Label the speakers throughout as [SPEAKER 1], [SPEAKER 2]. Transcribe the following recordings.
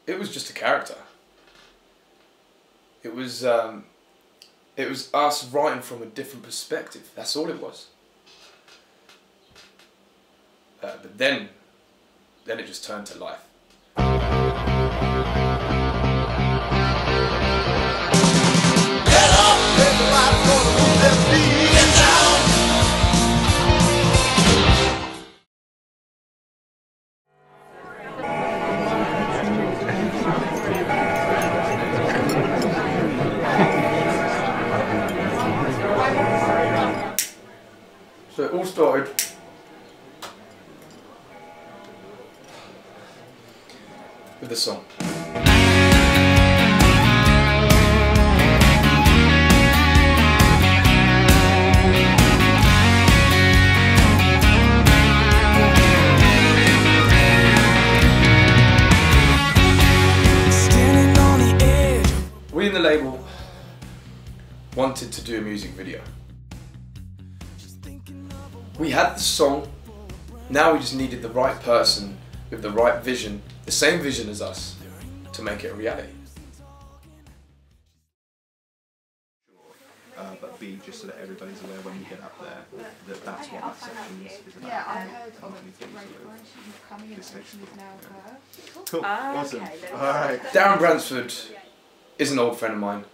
[SPEAKER 1] it was just a character. It was us writing from a different perspective. That's all it was. But then it just turned to life. So it all started with the song. We in the label wanted to do a music video. We had the song, now we just needed the right person with the right vision, the same vision as us, to make it a reality.
[SPEAKER 2] But B, just so that everybody's aware when we get up there, that that's what that section is about.
[SPEAKER 3] Yeah, I heard of coming in this section is now her.
[SPEAKER 2] Cool, awesome. Okay, alright.
[SPEAKER 1] Darren Bransford is an old friend of mine.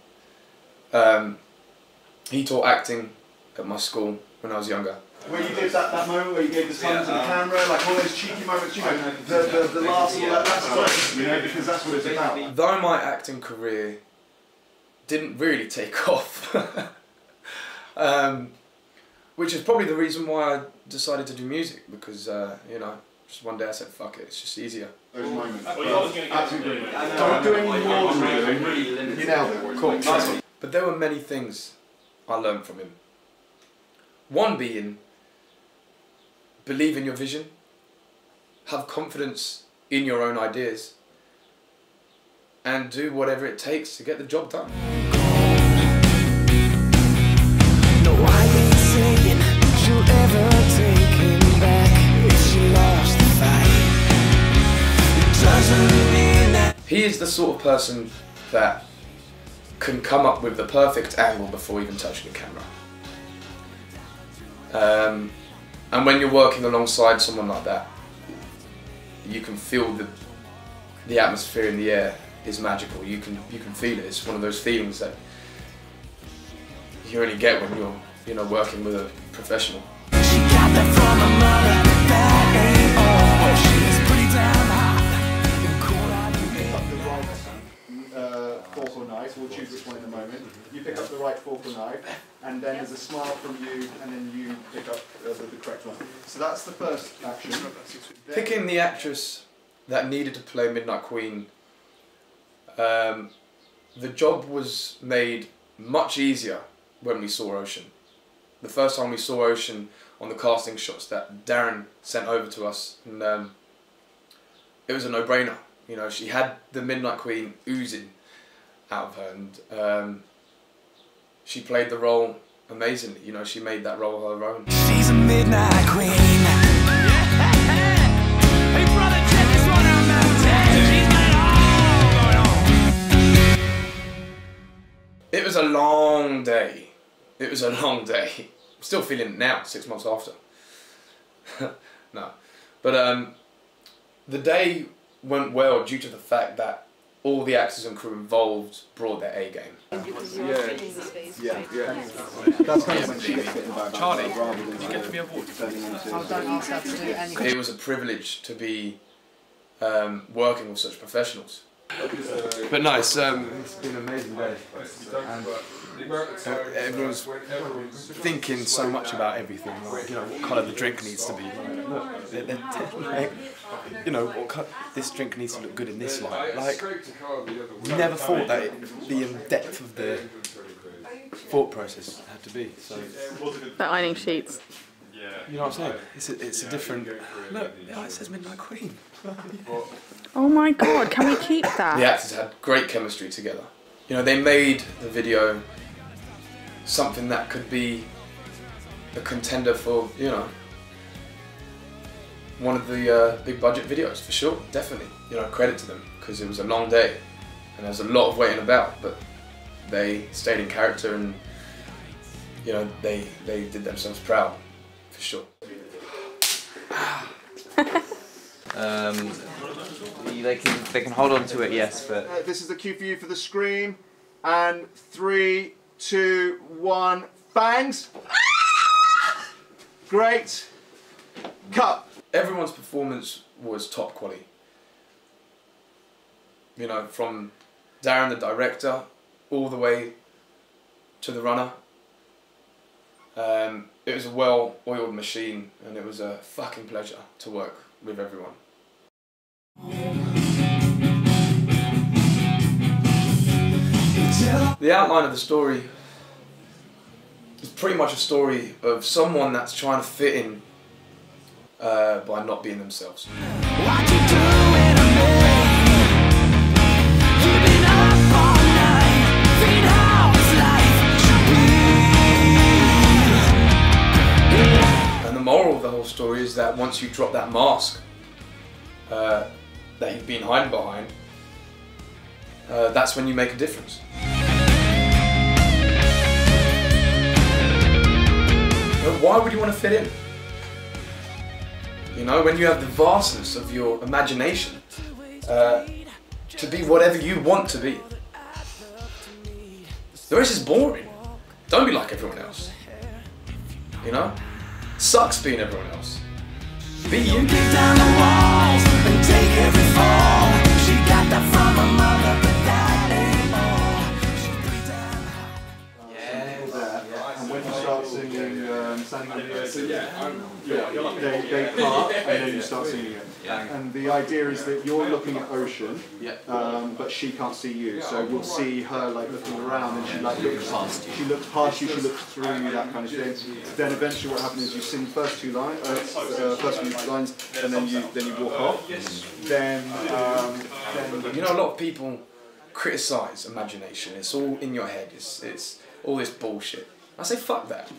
[SPEAKER 1] He taught acting at my school when I was younger.
[SPEAKER 4] Where you did that moment where you gave the tongue to the camera, like all those cheeky moments, you know, the last, all that's great, you know, because that's what it's about.
[SPEAKER 1] Though my acting career didn't really take off, which is probably the reason why I decided to do music, because, you know, just one day I said, fuck it, it's just easier.
[SPEAKER 4] Those moments. Absolutely. Doing more than doing, you nailed it.
[SPEAKER 1] Cool. But there were many things I learned from him. One being, believe in your vision, have confidence in your own ideas, and do whatever it takes to get the job done.
[SPEAKER 5] No, I ain't saying she'll ever take him back if she lost the fight. It doesn't mean that.
[SPEAKER 1] He is the sort of person that can come up with the perfect angle before even touching the camera. And when you're working alongside someone like that, you can feel the atmosphere in the air is magical. You can feel it. It's one of those feelings that you only get when you're working with a professional.
[SPEAKER 5] She got that from her mother. That ain't all. She's pretty damn hot.
[SPEAKER 4] Fork or knife, we'll choose which one in a moment. You pick up the right fork or knife, and then there's a smile from you, and then you pick up the correct one. So that's the first action.
[SPEAKER 1] Picking the actress that needed to play Midnight Queen, the job was made much easier when we saw Ocean. The first time we saw Ocean on the casting shots that Darren sent over to us, and it was a no-brainer. You know, she had the Midnight Queen oozing out of her, and she played the role amazingly. You know, she made that role her own.
[SPEAKER 5] She's a midnight queen. Hey brother, check this one out now. She's got it all going on.
[SPEAKER 1] It was a long day. It was a long day. I'm still feeling it now, 6 months after. No, but the day went well due to the fact that all the actors and crew involved brought their A game.
[SPEAKER 4] Yeah. That's kind of when she gets bitten by a
[SPEAKER 6] Charlie,
[SPEAKER 4] rather than
[SPEAKER 6] you get me a water.
[SPEAKER 1] It was a privilege to be working with such professionals. But no, it's been an amazing day. And everyone's thinking so much about everything, like, you know, what colour the drink needs to be. Like, you know, this drink needs to look good in this light. Like, never thought that the depth of the thought process had to be. So,
[SPEAKER 7] the ironing sheets.
[SPEAKER 1] you know what I'm saying? It's a different. Look, it says Midnight Queen.
[SPEAKER 7] Oh my god, can we keep that?
[SPEAKER 1] The actors had great chemistry together. You know, they made the video something that could be a contender for, you know, one of the big budget videos for sure, definitely. You know, credit to them, because it was a long day and there was a lot of waiting about, but they stayed in character and, you know, they did themselves proud, for sure.
[SPEAKER 2] They can hold on to it, yes, but
[SPEAKER 4] This is the cue for you for the scream. And 3, 2, 1, bangs! Great. Cut.
[SPEAKER 1] Everyone's performance was top quality. You know, from Darren the director all the way to the runner. It was a well-oiled machine, and it was a fucking pleasure to work with everyone. The outline of the story is pretty much a story of someone that's trying to fit in by not being themselves.
[SPEAKER 5] What you doing to me? You've been up all night, thinking how this life should be.
[SPEAKER 1] And the moral of the whole story is that once you drop that mask that you've been hiding behind, that's when you make a difference. You know, why would you want to fit in? You know, when you have the vastness of your imagination to be whatever you want to be. The rest is boring. Don't be like everyone else. You know? Sucks being everyone else. Be you.
[SPEAKER 5] Kick down the walls and take every fall. She got that from her mother, but that ain't more. She's pretty damn hot.
[SPEAKER 4] And when you start singing, standing on the earth, they part, and then you start singing it. And the idea is that you're looking at ocean, but she can't see you. So we'll see her like looking around, and she like looks past you. She looks past you. She looks through you. That kind of thing. Then eventually, what happens is you sing first few lines, and then you walk off. Then
[SPEAKER 1] you know, a lot of people criticize imagination. It's all in your head. It's all this bullshit. I say fuck that.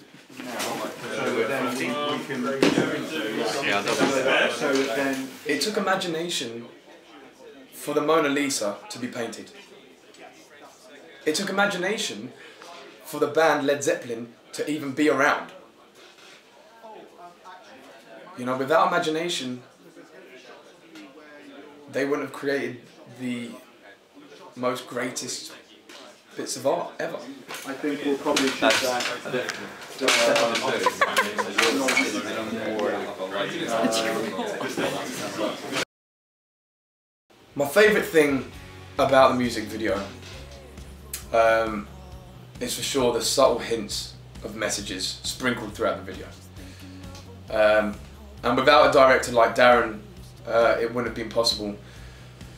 [SPEAKER 1] It took imagination for the Mona Lisa to be painted. It took imagination for the band Led Zeppelin to even be around. You know, without imagination, they wouldn't have created the most greatest bits of art ever.
[SPEAKER 4] I think we'll probably shoot that.
[SPEAKER 1] My favourite thing about the music video is for sure the subtle hints of messages sprinkled throughout the video. And without a director like Darren, it wouldn't have been possible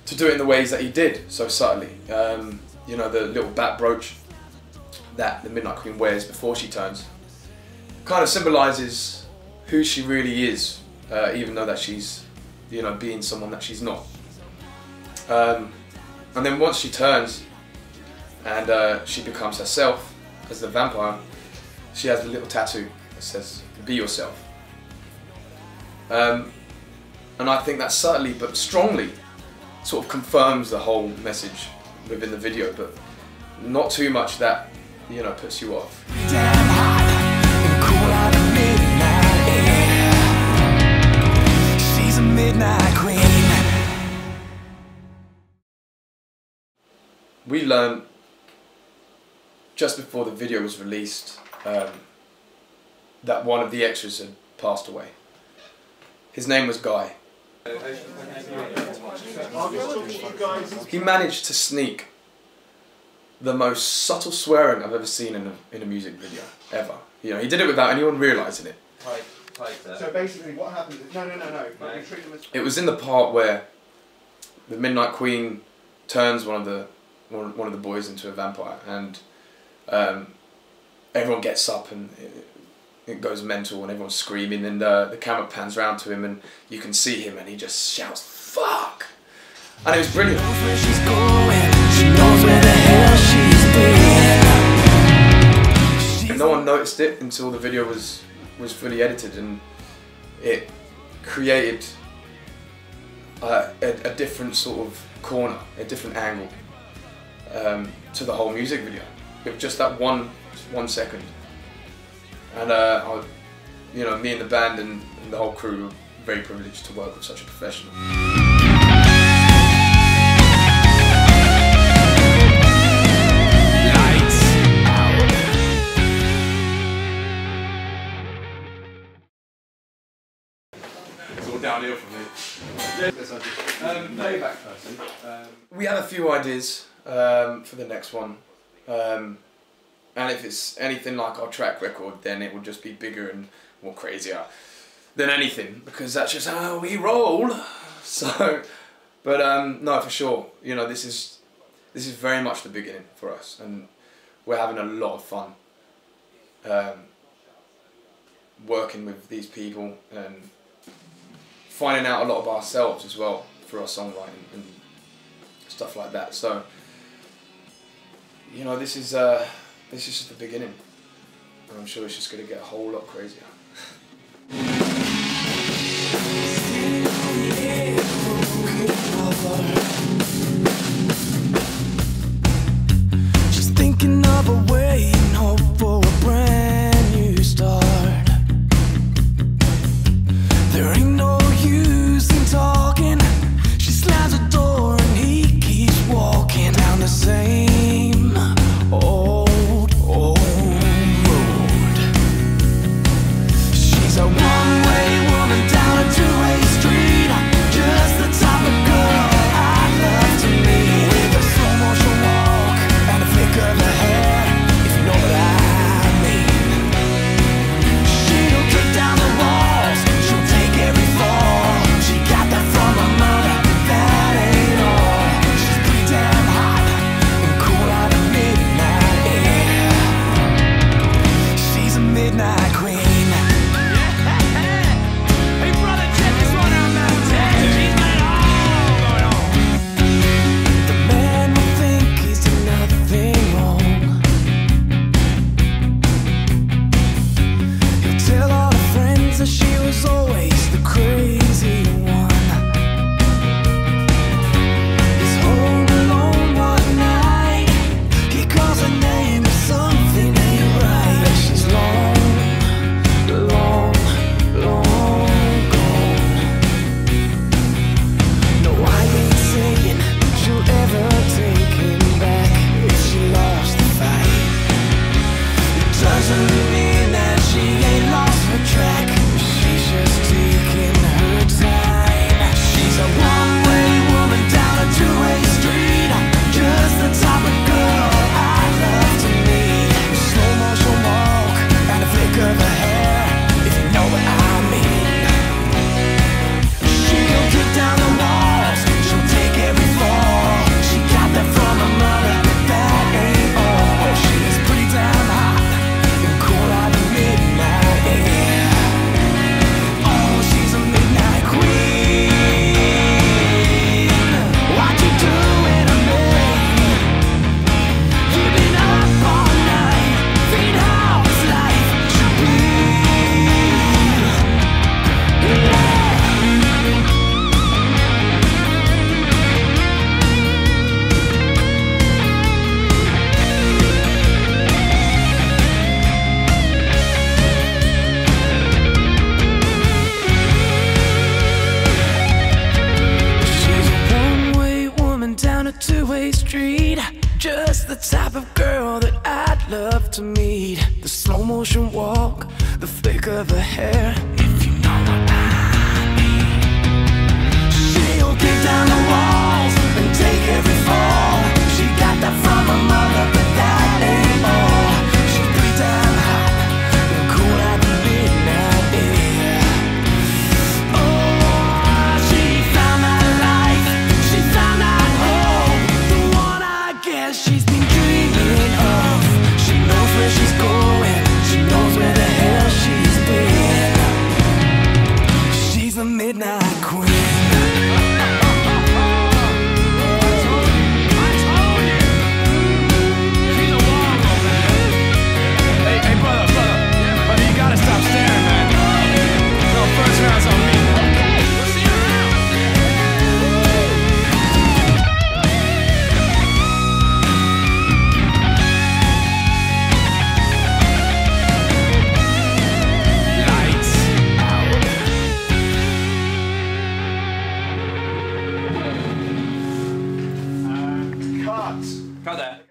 [SPEAKER 1] to do it in the ways that he did, so subtly. You know, the little bat brooch that the Midnight Queen wears before she turns kind of symbolises who she really is, even though that she's, you know, being someone that she's not. And then once she turns and she becomes herself as the vampire, she has a little tattoo that says, "Be yourself." And I think that subtly but strongly sort of confirms the whole message within the video, but not too much that, you know, puts you off.
[SPEAKER 5] Damn hot and cool out of midnight air. She's a midnight queen.
[SPEAKER 1] We learned just before the video was released that one of the extras had passed away. His name was Guy. He managed to sneak the most subtle swearing I've ever seen in a music video, ever. You know, he did it without anyone realising it.
[SPEAKER 4] So basically what happened is, no.
[SPEAKER 1] It was in the part where the Midnight Queen turns one of the boys into a vampire, and everyone gets up and it goes mental and everyone's screaming, and the camera pans round to him and you can see him and he just shouts, "Fuck!" And it was brilliant. And no one noticed it until the video was fully edited, and it created a different sort of corner, a different angle to the whole music video with just that one second. And you know, me and the band and the whole crew were very privileged to work with such a professional.
[SPEAKER 4] Downhill for me. Playback person.
[SPEAKER 1] We have a few ideas for the next one, and if it's anything like our track record, then it will just be bigger and more crazier than anything, because that's just how we roll. So, but no, for sure, you know, this is very much the beginning for us, and we're having a lot of fun working with these people and finding out a lot of ourselves as well for our songwriting and stuff like that. So, you know, this is just the beginning, and I'm sure it's just going to get a whole lot crazier.
[SPEAKER 5] Just thinking of a way and hope for a brand new start. There ain't no use in talking. She slams the door and he keeps walking down the same old road. She's a one-way woman down a two-way street, just the type of girl I'd love to meet, with a slow-motion walk and a flick of her hair, if you know what I mean. She'll kick down the walls, she'll take every fall. She got that from her mother, but that ain't all. She's pretty damn hot and cool out of midnight air. She's a midnight queen. Hey brother, check this one out now. She's got it all going on. The man will think he's done nothing wrong. He'll tell all her friends that she was always the crazy one. He's home alone one night. He calls her name if something ain't right. She's long, long, long gone. No, I ain't saying she'll ever take him back if she lost the fight. It doesn't mean that she ain't lost her track. She's just taking her time. She's a one-way woman down a two-way street, just the type of girl I'd love to meet. A slow-motion walk and a flick of her hair, if you know what I mean. She'll kick down the walls, she'll take every fall. She got that from her mother, but that ain't all. She's pretty damn hot and cool out of midnight air. Oh, she's a midnight queen. What you doing to me? You've been up all night, thinking how this life should be. She's a one-way woman down a two-way street, just the type of girl that I'd love to meet. The slow-motion walk, the flick of her hair, if you know what I mean. She'll kick down the walls and take every fall. She got that from her mother, but that ain't all. She's pretty damn hot and cool out the midnight air. Oh, she found that life, she found that hope, the one I guess she's been dreaming of. She knows where she's going, she knows where the hell she's been. She's the midnight queen.
[SPEAKER 4] Cut.
[SPEAKER 2] Cut that.